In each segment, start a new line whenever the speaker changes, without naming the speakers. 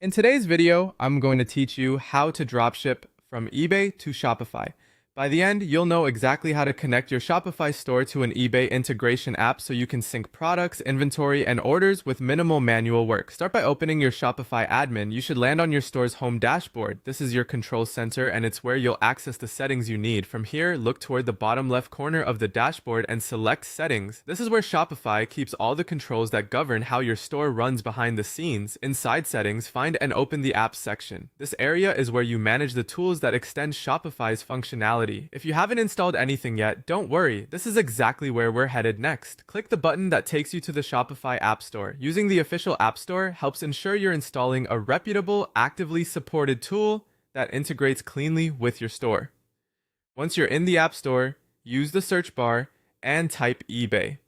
In today's video, I'm going to teach you how to dropship from eBay to Shopify. By the end, you'll know exactly how to connect your Shopify store to an eBay integration app so you can sync products, inventory, and orders with minimal manual work. Start by opening your Shopify admin. You should land on your store's home dashboard. This is your control center, and it's where you'll access the settings you need. From here, look toward the bottom left corner of the dashboard and select Settings. This is where Shopify keeps all the controls that govern how your store runs behind the scenes. Inside Settings, find and open the Apps section. This area is where you manage the tools that extend Shopify's functionality. If you haven't installed anything yet, don't worry, this is exactly where we're headed next. Click the button that takes you to the Shopify App Store. Using the official App Store helps ensure you're installing a reputable, actively supported tool that integrates cleanly with your store. Once you're in the App Store, use the search bar and type eBay.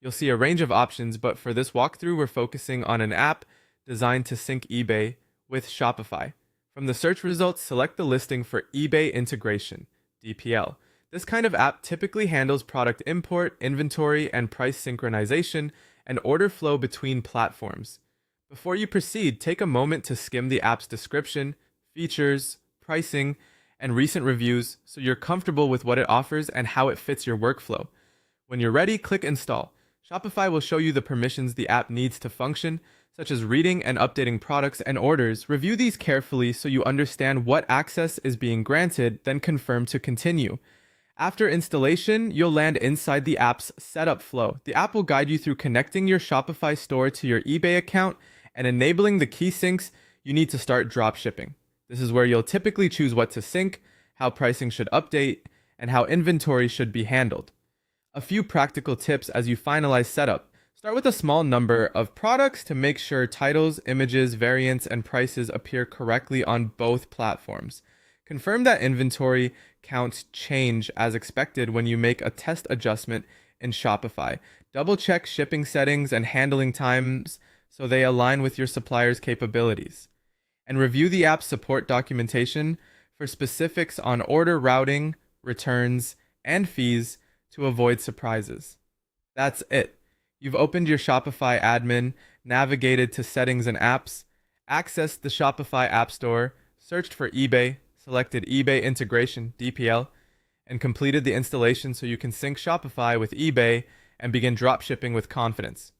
You'll see a range of options, but for this walkthrough, we're focusing on an app designed to sync eBay with Shopify. From the search results, select the listing for eBay integration. DPL. This kind of app typically handles product import, inventory, and price synchronization, and order flow between platforms. Before you proceed, take a moment to skim the app's description, features, pricing, and recent reviews so you're comfortable with what it offers and how it fits your workflow. When you're ready, click Install. Shopify will show you the permissions the app needs to function, such as reading and updating products and orders. Review these carefully so you understand what access is being granted, then confirm to continue. After installation, you'll land inside the app's setup flow. The app will guide you through connecting your Shopify store to your eBay account and enabling the key syncs you need to start dropshipping. This is where you'll typically choose what to sync, how pricing should update, and how inventory should be handled. A few practical tips as you finalize setup. Start with a small number of products to make sure titles, images, variants, and prices appear correctly on both platforms. Confirm that inventory counts change as expected when you make a test adjustment in Shopify. Double-check shipping settings and handling times so they align with your supplier's capabilities. And review the app's support documentation for specifics on order routing, returns, and fees to avoid surprises. That's it. You've opened your Shopify admin, navigated to Settings and Apps, accessed the Shopify App Store, searched for eBay, selected eBay Integration (DPL), and completed the installation so you can sync Shopify with eBay and begin dropshipping with confidence.